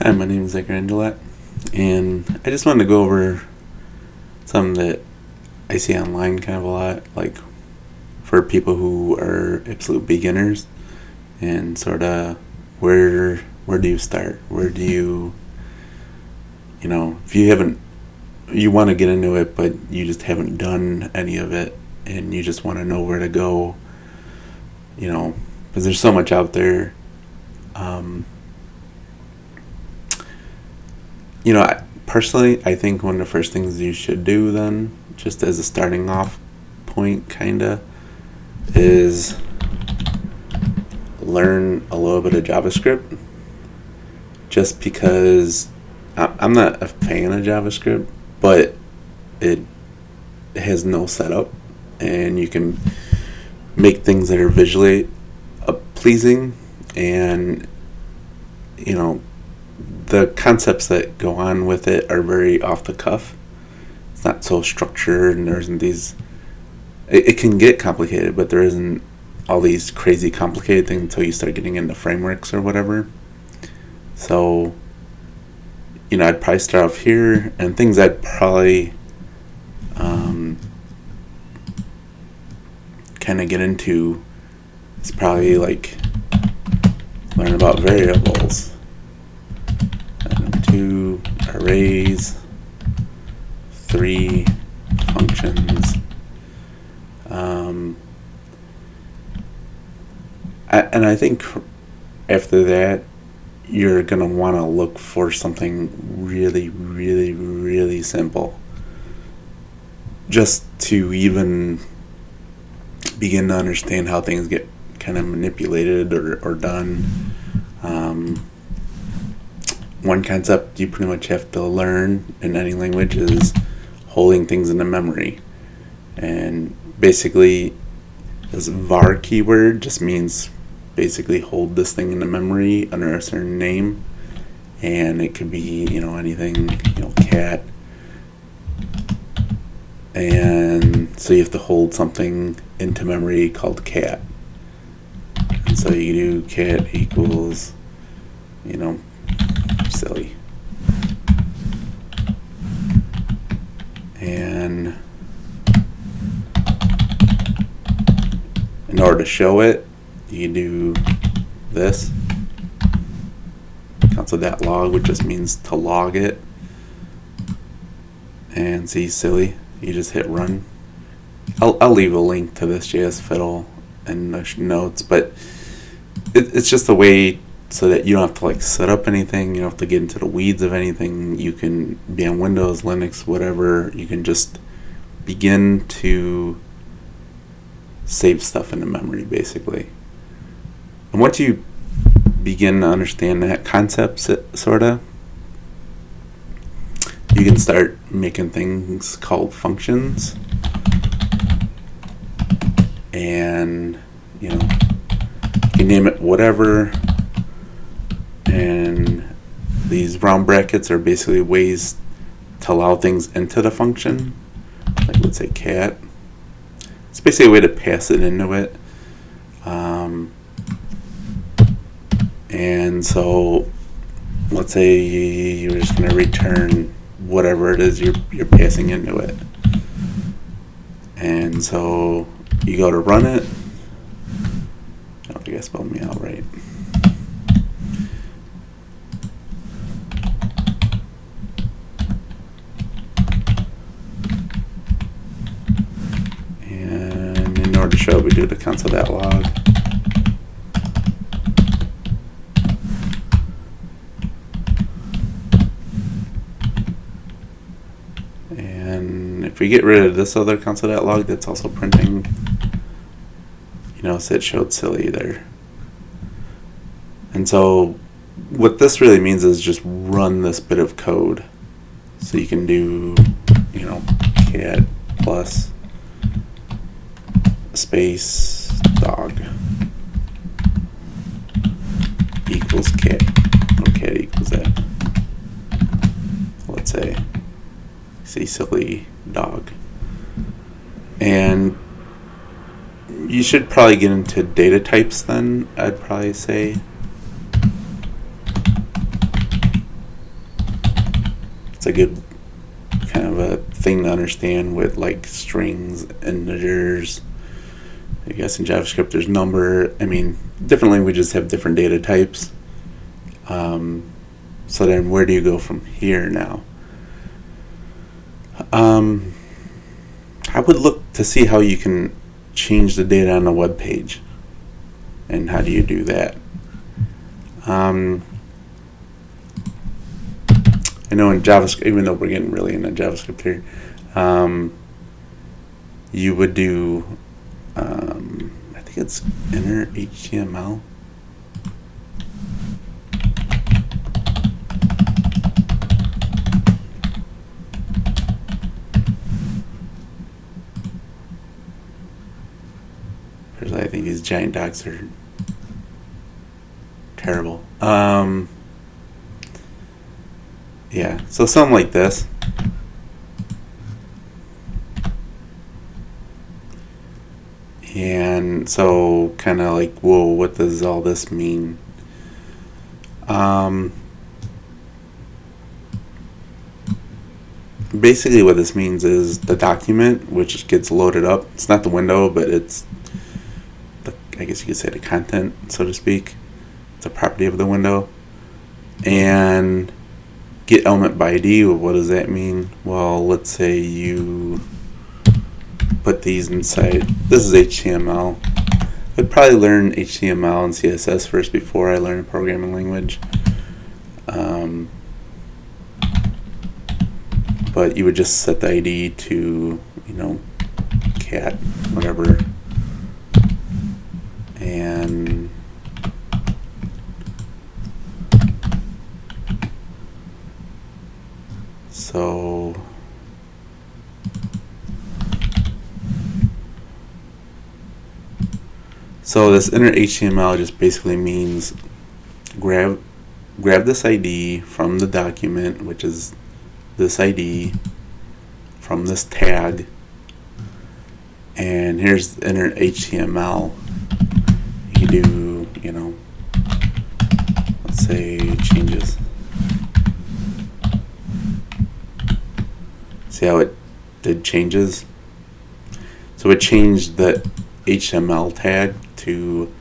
Hi, my name is Zachary, and I just wanted to go over something that I see online kind of a lot, like for people who are absolute beginners, and sort of where do you start? Where do you, if you want to get into it, but you just haven't done any of it, and you just want to know where to go, because there's so much out there. Personally, I think one of the first things you should do then, just as a starting off point, kinda, is learn a little bit of JavaScript. Just because I'm not a fan of JavaScript, but it has no setup, and you can make things that are visually pleasing, and the concepts that go on with it are very off the cuff. It's not so structured, and there isn't these. It can get complicated, but there isn't all these crazy complicated things until you start getting into frameworks or whatever. So, I'd probably start off here, and things I'd probably kind of get into is probably like learn about variables. 2 arrays, 3 functions, and I think after that you're going to want to look for something really, really, really simple, just to even begin to understand how things get kind of manipulated or done. One concept you pretty much have to learn in any language is holding things in the memory. And basically, this var keyword just means basically hold this thing in the memory under a certain name. And it could be, anything, cat. And so you have to hold something into memory called cat. And so you do cat equals, silly. And in order to show it, you do this, console.log, which just means to log it. And see, silly, you just hit run. I'll leave a link to this JS fiddle in the notes, but it's just a way so that you don't have to set up anything, you don't have to get into the weeds of anything. You can be on Windows, Linux, whatever. You can just begin to save stuff into memory, basically. And once you begin to understand that concept, sorta, you can start making things called functions. And, you can name it whatever. And these round brackets are basically ways to allow things into the function. Like, let's say cat. It's basically a way to pass it into it. And so, let's say you're just going to return whatever it is you're passing into it. And so you go to run it. I don't think I spelled me out right. And in order to show it, we do the console.log. And if we get rid of this other console.log that's also printing, so it showed silly there. And so what this really means is just run this bit of code. So you can do, cat plus space dog equals cat, or cat equals that. Let's say, silly dog. And you should probably get into data types then, I'd probably say. It's a good kind of a thing to understand with like strings, integers. I guess in JavaScript there's number. I mean, different languages have different data types. So then where do you go from here now? I would look to see how you can change the data on a web page. And how do you do that? I know in JavaScript, even though we're getting really into JavaScript here, you would do, I think it's inner HTML. I think these giant dogs are terrible. Yeah, so something like this. And so kind of like, whoa, what does all this mean? Basically what this means is the document, which gets loaded up. It's not the window, but it's I guess you could say the content, so to speak. It's a property of the window. And get element by ID, what does that mean? Well, let's say you put these inside. This is HTML. I'd probably learn HTML and CSS first before I learn a programming language. But you would just set the ID to, cat, whatever. And so this inner HTML just basically means grab this ID from the document, which is this ID from this tag, and here's the inner HTML. You do, let's say changes. See how it did changes? So it changed the HTML tag to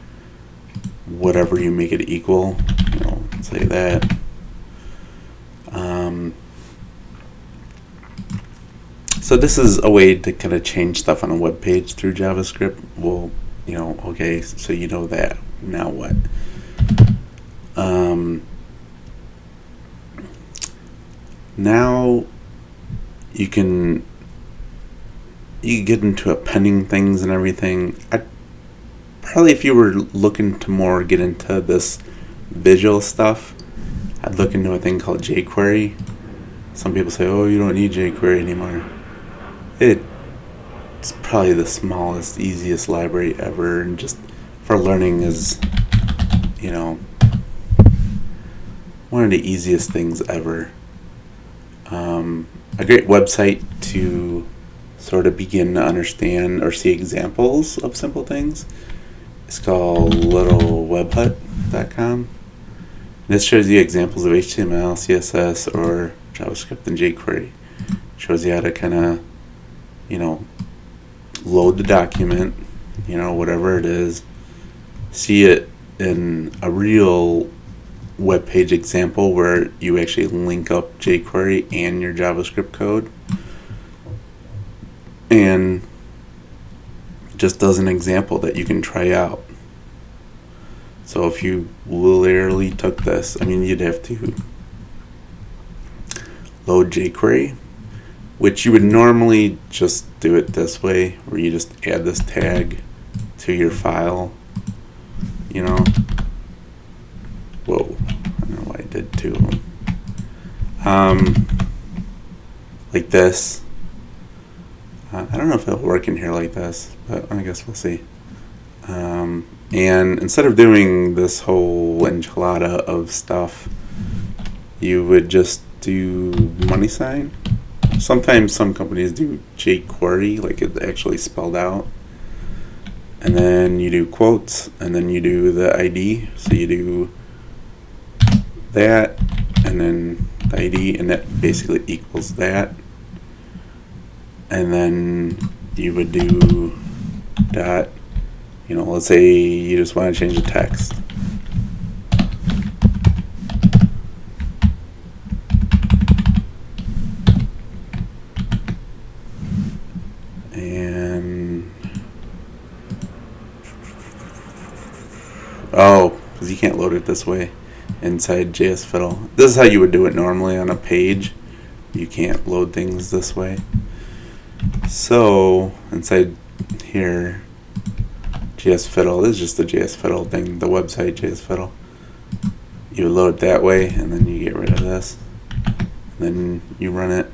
whatever you make it equal, say that. So this is a way to kind of change stuff on a web page through JavaScript. Well, okay, so you know that. Now what? Now you can get into appending things and everything. Probably if you were looking to more get into this visual stuff, I'd look into a thing called jQuery. Some people say, oh, you don't need jQuery anymore. It's probably the smallest, easiest library ever, and just for learning is, one of the easiest things ever. A great website to sort of begin to understand or see examples of simple things is called littlewebhut.com. This shows you examples of HTML, CSS, or JavaScript and jQuery. Shows you how to kind of, load the document, whatever it is, see it in a real web page example where you actually link up jQuery and your JavaScript code, and just does an example that you can try out. So if you literally took this, you'd have to load jQuery, which you would normally just do it this way, where you just add this tag to your file, Whoa, I don't know why I did two of them. Like this. I don't know if it'll work in here like this, but I guess we'll see. And instead of doing this whole enchilada of stuff, you would just do money sign. Sometimes some companies do jQuery, like it's actually spelled out. And then you do quotes, and then you do the ID. So you do that, and then the ID, and that basically equals that. And then you would do dot, let's say you just want to change the text. And because you can't load it this way inside JS Fiddle. This is how you would do it normally on a page. You can't load things this way. So inside here, JS Fiddle, this is just the JS Fiddle thing, the website JS Fiddle. You load it that way, and then you get rid of this. And then you run it.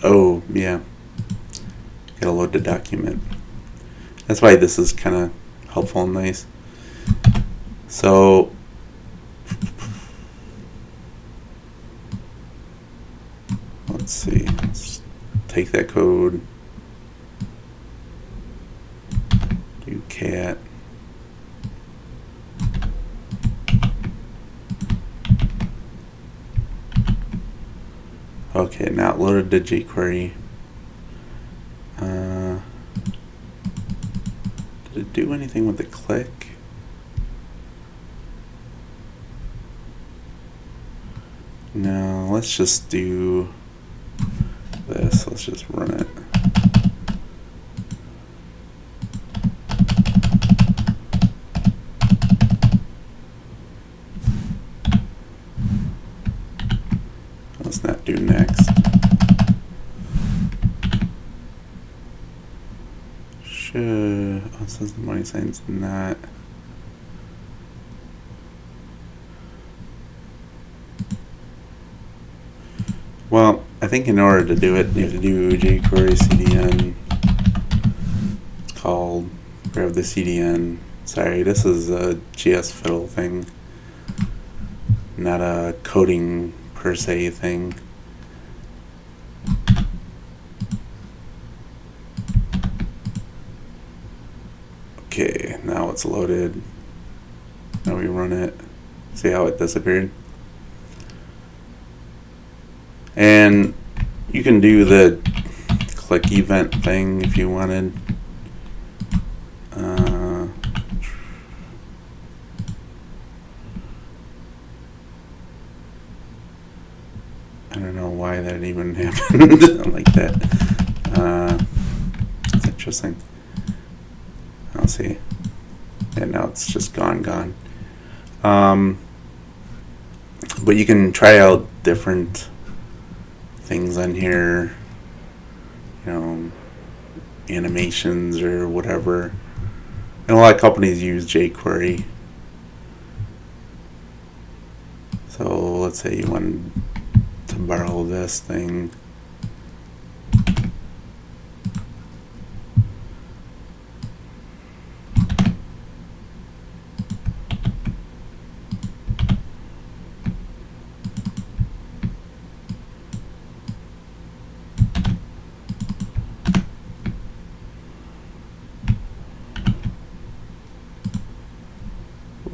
Oh, yeah. Gotta load the document. That's why this is kind of helpful and nice. So, let's see. Let's take that code. Do cat. Okay, now it loaded to jQuery. Did it do anything with the click? No, let's just do this. Let's just run it. Let's not do next. It says the money sign's not. Well, I think in order to do it, you have to do jQuery CDN. It's called, grab the CDN. Sorry, this is a JS Fiddle thing, not a coding per se thing. Okay, now it's loaded. Now we run it. See how it disappeared? And you can do the click event thing if you wanted. I don't know why that even happened like that. It's interesting. I'll see. And now it's just gone. But you can try out different things on here, animations or whatever. And a lot of companies use jQuery. So let's say you wanted to borrow this thing.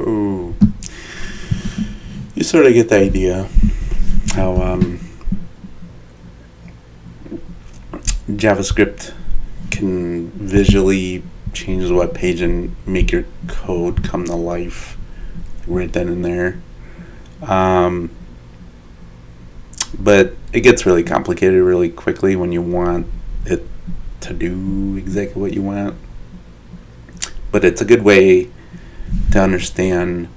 Ooh. You sort of get the idea how JavaScript can visually change the web page and make your code come to life right then and there. But it gets really complicated really quickly when you want it to do exactly what you want. But it's a good way to understand.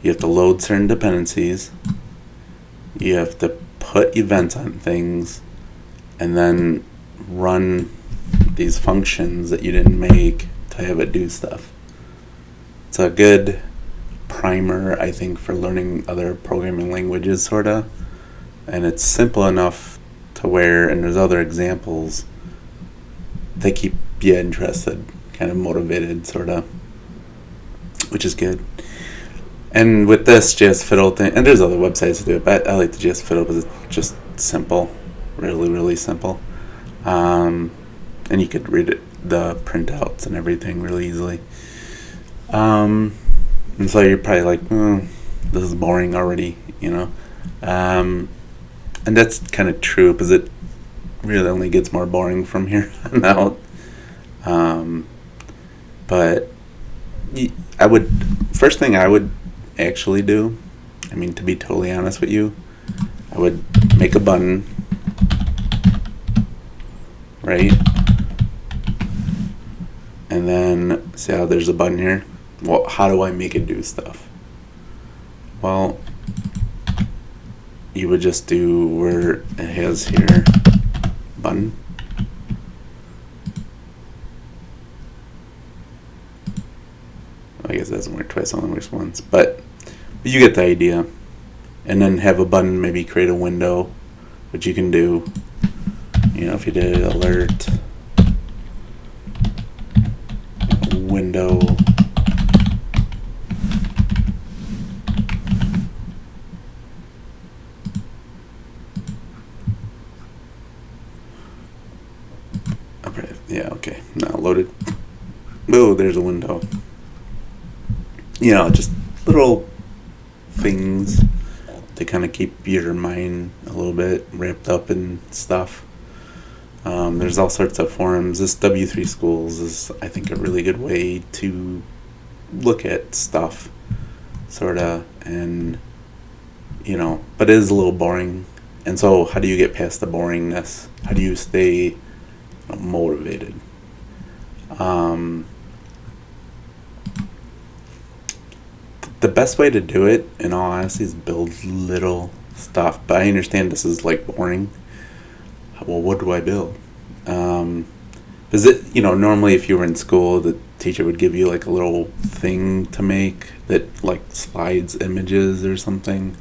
You have to load certain dependencies, you have to put events on things, and then run these functions that you didn't make to have it do stuff. It's a good primer, I think, for learning other programming languages, sorta. And it's simple enough to where, and there's other examples that keep you interested, kind of motivated, sorta, which is good. And with this JS Fiddle thing, and there's other websites to do it, but I like the JS Fiddle because it's just simple, really simple. And you could read it, the printouts and everything really easily. And so you're probably like, oh, this is boring already, and that's kind of true, because it really only gets more boring from here on out. But first thing I would actually do, to be totally honest with you, I would make a button, right? And then, see how there's a button here? Well, how do I make it do stuff? Well, you would just do where it has here, button. I guess it doesn't work twice, only works once, but you get the idea. And then have a button, maybe create a window, which you can do, if you did alert, window, okay, now loaded. Oh, there's a window. Just little things to kind of keep your mind a little bit wrapped up in stuff. There's all sorts of forums. This W3 Schools is, I think, a really good way to look at stuff, sort of, and, but it is a little boring. And so how do you get past the boringness? How do you stay motivated? The best way to do it, in all honesty, is build little stuff. But I understand this is like boring. Well, what do I build? Is it, normally if you were in school, the teacher would give you like a little thing to make that like slides images or something.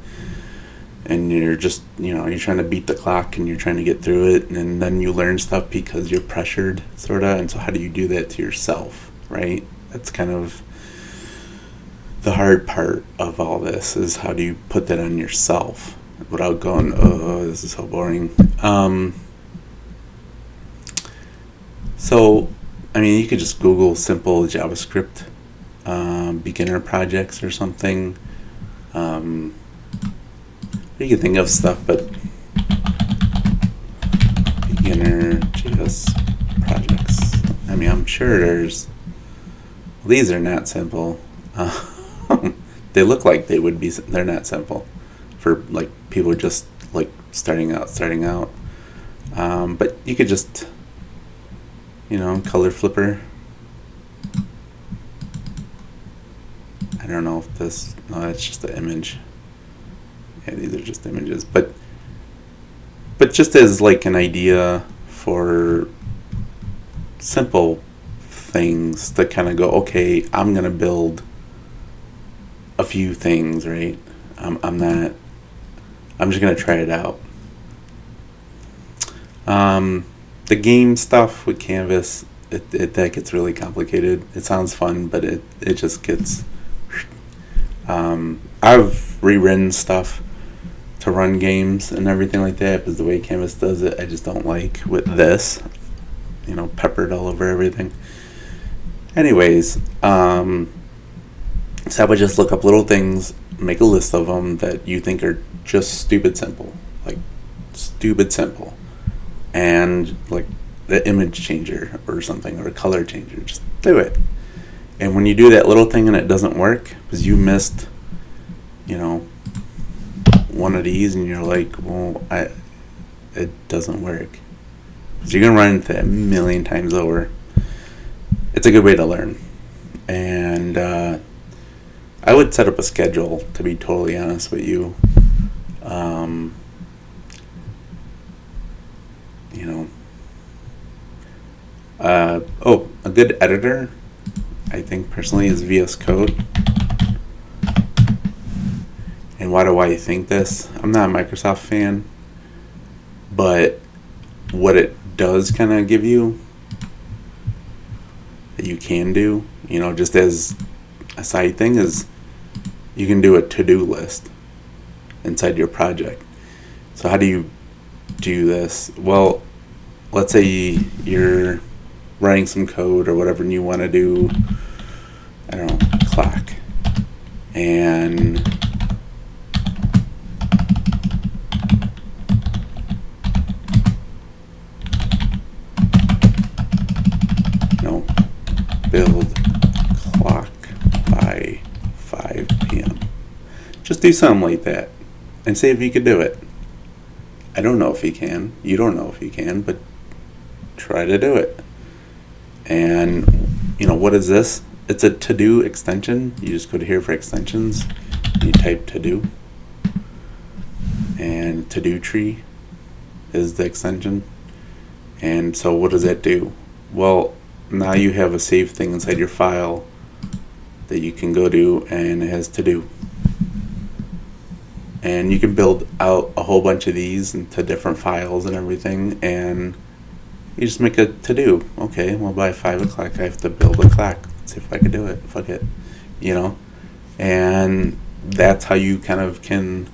And you're just, you're trying to beat the clock and you're trying to get through it. And then you learn stuff because you're pressured, sort of. And so how do you do that to yourself, right? That's kind of the hard part of all this, is how do you put that on yourself without going, oh, this is so boring. So, you could just Google simple JavaScript beginner projects or something. You can think of stuff, but beginner JS projects. I'm sure these are not simple. They look like they would be. They're not simple for like people just like starting out. But you could just, color flipper. I don't know if this. No, it's just an image. Yeah, these are just images. But just as like an idea for simple things to kind of go, okay, I'm gonna build a few things, right? I'm just gonna try it out. The game stuff with Canvas, that gets really complicated. It sounds fun, but it just gets. I've rewritten stuff to run games and everything like that, because the way Canvas does it, I just don't like with this, peppered all over everything. Anyways, so I would just look up little things, make a list of them that you think are just stupid simple, and like the image changer or something, or a color changer, just do it. And when you do that little thing and it doesn't work because you missed, one of these, and you're like, well, it doesn't work. So you're gonna run into that a million times over. It's a good way to learn, and I would set up a schedule, to be totally honest with you. A good editor, I think personally, is VS Code. And why do I think this? I'm not a Microsoft fan, but what it does kind of give you that you can do, just as a side thing, is you can do a to-do list inside your project. So how do you do this? Well, let's say you're writing some code or whatever, and you want to do, I don't know, clock. and build clock by 5 p.m. Just do something like that and see if you could do it. I don't know if you can. You don't know if you can, but try to do it. And what is this? It's a to-do extension. You just go to here for extensions. You type to-do. And to-do tree is the extension. And so what does that do? Well, now you have a saved thing inside your file that you can go to, and it has to-do. And you can build out a whole bunch of these into different files and everything, and you just make a to-do. Okay, well, by 5 o'clock I have to build a clock. Let's see if I can do it. Fuck it. And that's how you kind of can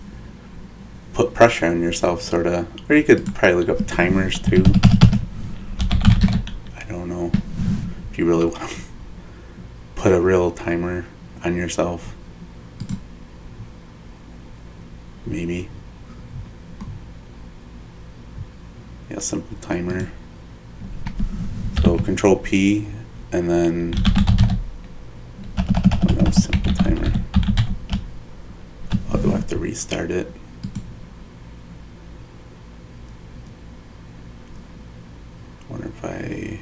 put pressure on yourself, sort of. Or you could probably look up timers too. I don't know if you really want to put a real timer on yourself. Maybe. Yeah, simple timer. So Control P and then simple timer. Oh, do I have to restart it? I wonder if I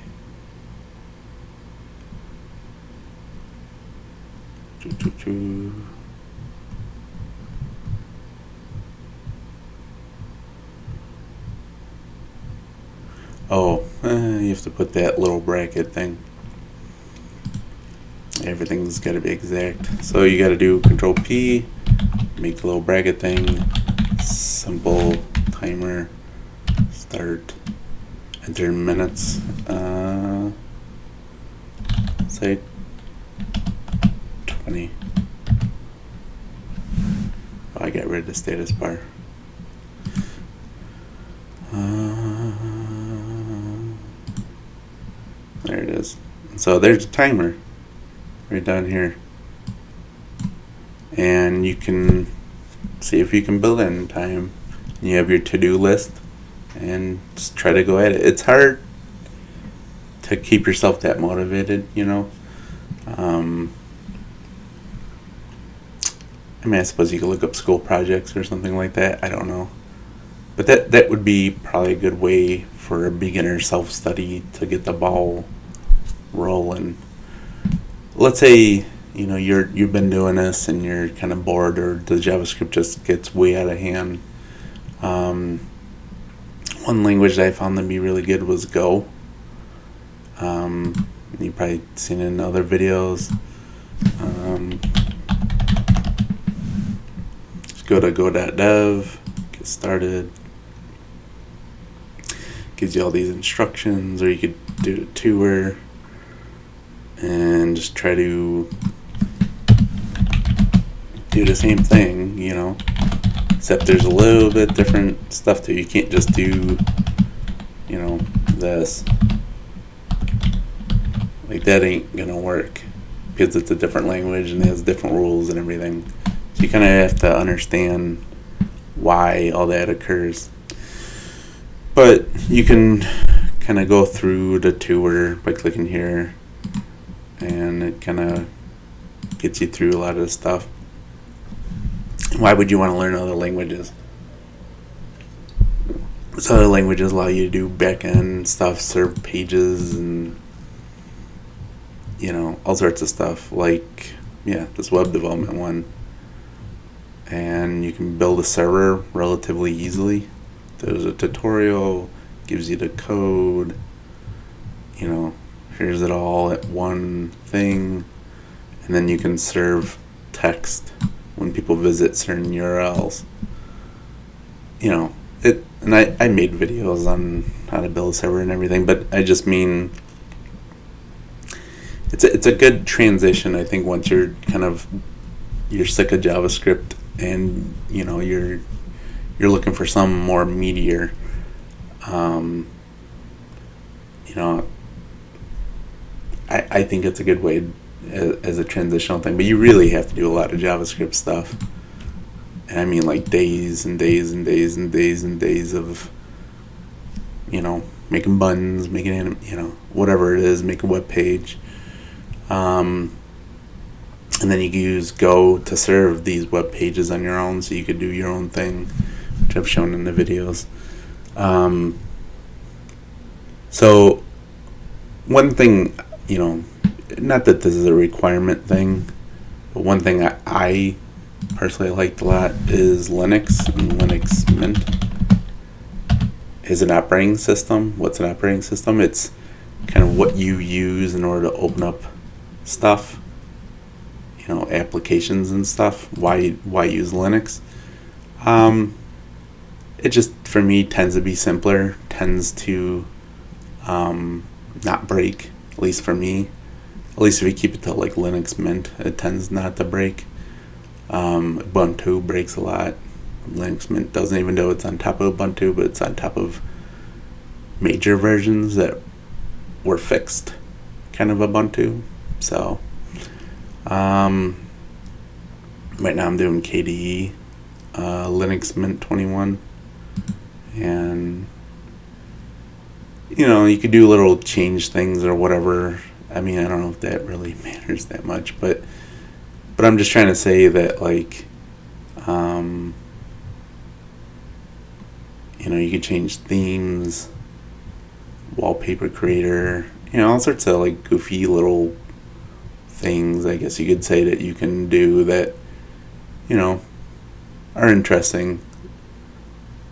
Oh, you have to put that little bracket thing. Everything's got to be exact. So you got to do Control P, make the little bracket thing, simple timer, start, enter minutes, say 20. Oh, I got rid of the status bar. There it is. So there's a timer right down here, and you can see if you can build it in time. You have your to-do list, and just try to go at it. It's hard to keep yourself that motivated, I suppose you could look up school projects or something like that. I don't know. But that would be probably a good way for a beginner self-study to get the ball rolling. Let's say, you've been doing this and you're kind of bored, or the JavaScript just gets way out of hand. One language that I found to be really good was Go. You've probably seen it in other videos. Just go to go.dev, get started. Gives you all these instructions, or you could do a tour and just try to do the same thing, except there's a little bit different stuff to it. You can't just do, this. Like, that ain't gonna work because it's a different language and it has different rules and everything. So you kind of have to understand why all that occurs. But you can kind of go through the tour by clicking here, and it kind of gets you through a lot of the stuff. Why would you want to learn other languages? So other languages allow you to do back-end stuff, serve pages, and all sorts of stuff, like this web development one. And you can build a server relatively easily. There's a tutorial, gives you the code, here's it all at one thing, and then you can serve text when people visit certain URLs. And I made videos on how to build a server and everything, but I just mean it's a good transition, I think, once you're sick of JavaScript and you're looking for some more meatier. I think it's a good way as a transitional thing, but you really have to do a lot of JavaScript stuff. And I mean like days and days and days and days and days of, making buttons, making, whatever it is, make a web page. And then you can use Go to serve these web pages on your own, so you could do your own thing, which I've shown in the videos. So one thing, not that this is a requirement thing, but one thing I personally liked a lot is Linux and Linux Mint is an operating system. What's an operating system? It's kind of what you use in order to open up stuff, applications and stuff. Why use Linux? It just, for me, tends to be simpler, tends to not break, at least for me. At least if you keep it to like Linux Mint, it tends not to break. Ubuntu breaks a lot. Linux Mint doesn't, even though it's on top of Ubuntu, but it's on top of major versions that were fixed kind of Ubuntu. So right now I'm doing KDE, Linux Mint 21, and you could do little change things or whatever. I mean, I don't know if that really matters that much, but I'm just trying to say that, like, you could change themes, wallpaper creator, all sorts of like goofy little things, I guess you could say, that you can do that, are interesting,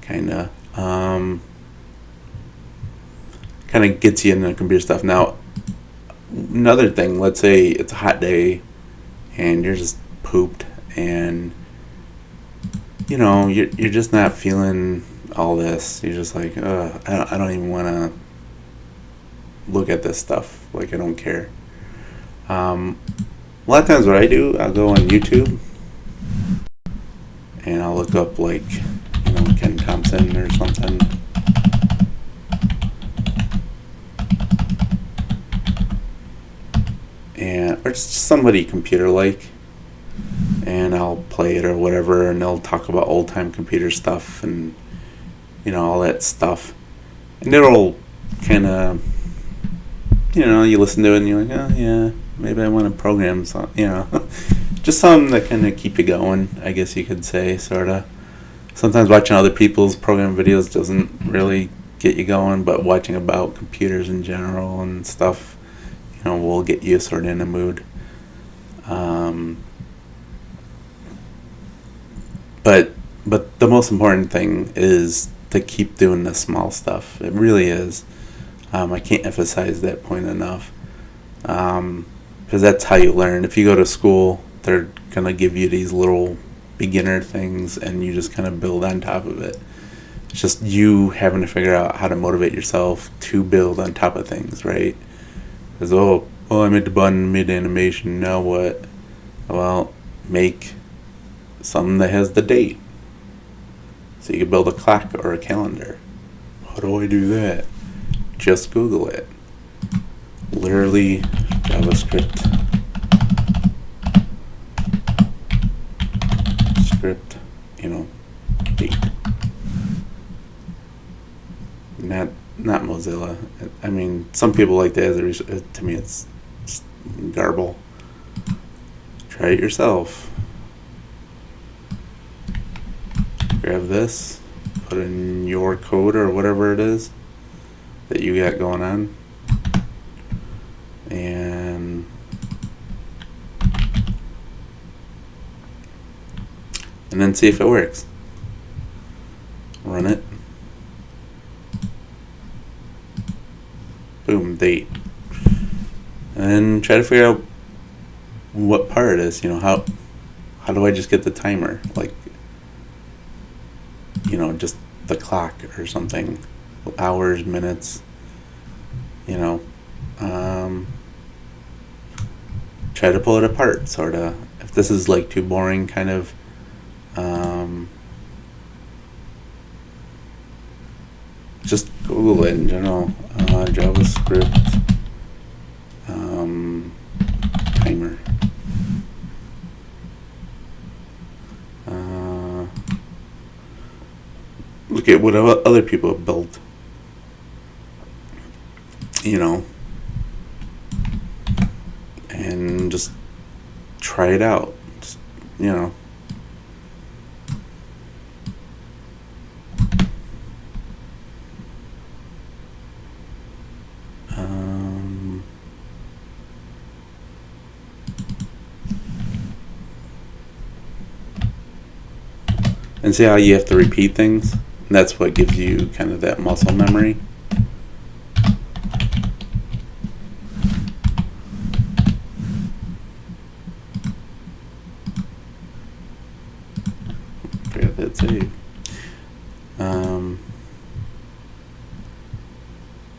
kind of gets you into computer stuff. Now, another thing, let's say it's a hot day and you're just pooped, and you're just not feeling all this. You're just like, I don't even want to look at this stuff. Like, I don't care. A lot of times what I do, I'll go on YouTube and I'll look up like, Ken Thompson or something. Or just somebody computer-like, and I'll play it or whatever, and they'll talk about old-time computer stuff and, all that stuff. And it'll kind of, you listen to it and you're like, oh, yeah, maybe I want to program something, just something that kind of keep you going, I guess you could say, sort of. Sometimes watching other people's program videos doesn't really get you going, but watching about computers in general and stuff, will get you sort of in a mood. But the most important thing is to keep doing the small stuff. It really is. I can't emphasize that point enough. Because that's how you learn. If you go to school, they're going to give you these little beginner things, and you just kind of build on top of it. It's just you having to figure out how to motivate yourself to build on top of things, right? Because, I made the button mid-animation, now what? Well, make something that has the date. So you can build a clock or a calendar. How do I do that? Just Google it. Literally, JavaScript. Script, date. Not Mozilla. I mean, some people like that as a research. To me, it's just garble. Try it yourself. Grab this, put in your code or whatever it is that you got going on, and then see if it works. Run it. Boom, date. And then try to figure out what part it is. How do I just get the timer? Like, just the clock or something. Hours, minutes. Try to pull it apart, sort of. If this is like too boring, kind of. Just Google it in general. JavaScript timer. look at what other people have built. You know, and just try it out. Just, you know. And see how you have to repeat things? And that's what gives you kind of that muscle memory. Forgot that save.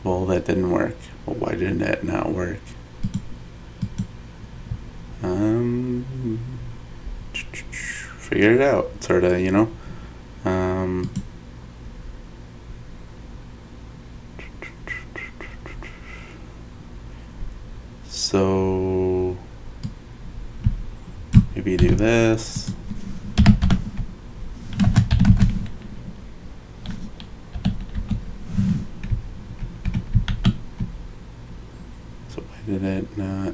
Well, that didn't work. Well, why didn't that not work? Figure it out, sort of, you know. So maybe do this. So why did it not?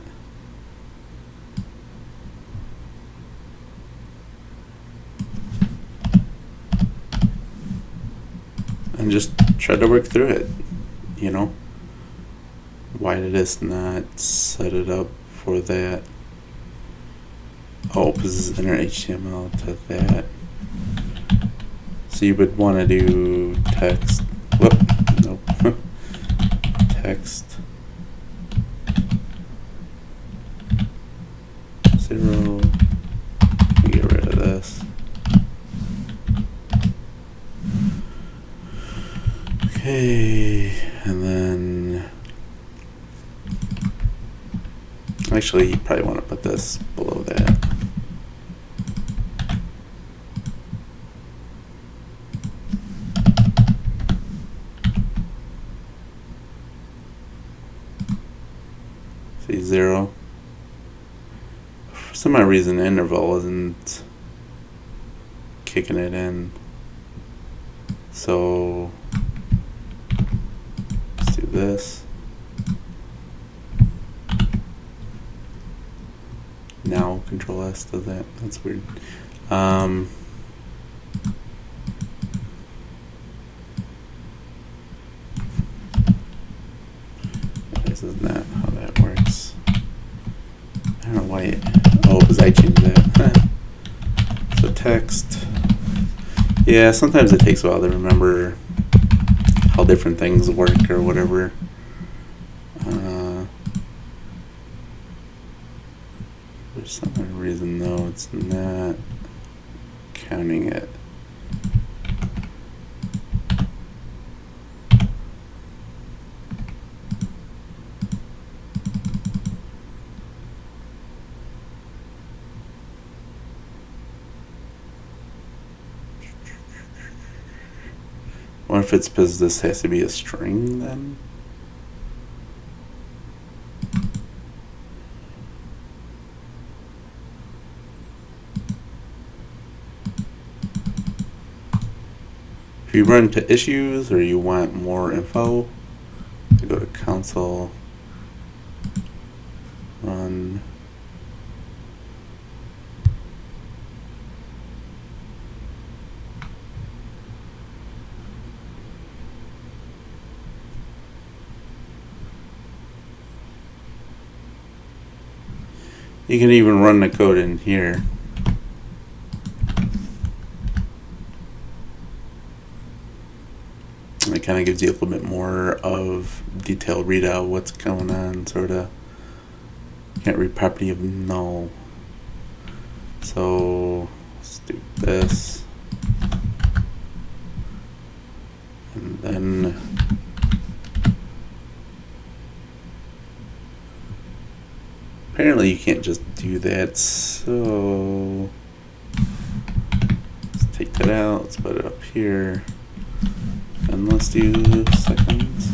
And just try to work through it, you know. Why did this not set it up for that? Oh, because this is inner HTML to that. So you would want to do text. Whoop, nope. Text 0. Get rid of this. Okay, and then actually you probably want to put this below that. See 0. For some odd reason the interval isn't kicking it in. So let's do this. Now Control S does that. That's weird. This is not how that works. I don't know why it, oh, because I changed that. So text. Yeah, sometimes it takes a while to remember how different things work or whatever. For some odd reason though, it's not counting it. What if it's because this has to be a string then? If you run to issues or you want more info, you go to console, run. You can even run the code in here. It kind of gives you a little bit more of detailed readout what's going on, sort of. Can't read property of null. So let's do this. And then apparently you can't just do that, so let's take that out, let's put it up here. And let's do seconds.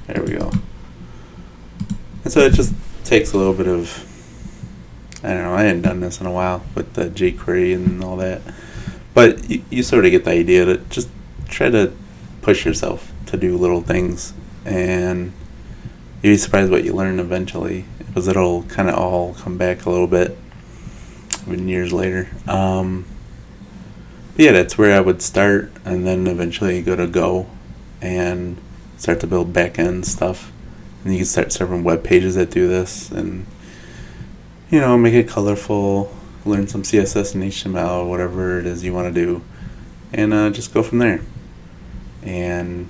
There we go. And so it just takes a little bit of I don't know, I hadn't done this in a while with the jQuery and all that. But you sort of get the idea to just try to push yourself to do little things, and you'd be surprised what you learn eventually, because it'll kind of all come back a little bit even years later. But yeah, that's where I would start, and then eventually go to Go and start to build back-end stuff. And you can start serving web pages that do this, and make it colorful, learn some CSS and HTML, whatever it is you want to do, and just go from there. And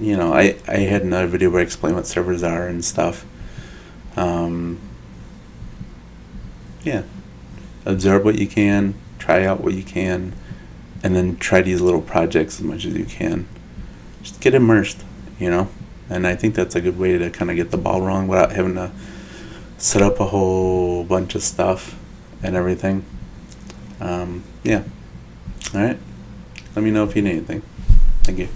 I had another video where I explain what servers are and stuff. Yeah, absorb what you can, try out what you can, and then try these little projects as much as you can. Just get immersed, and I think that's a good way to kind of get the ball rolling without having to set up a whole bunch of stuff and everything. Yeah. All right. Let me know if you need anything. Thank you.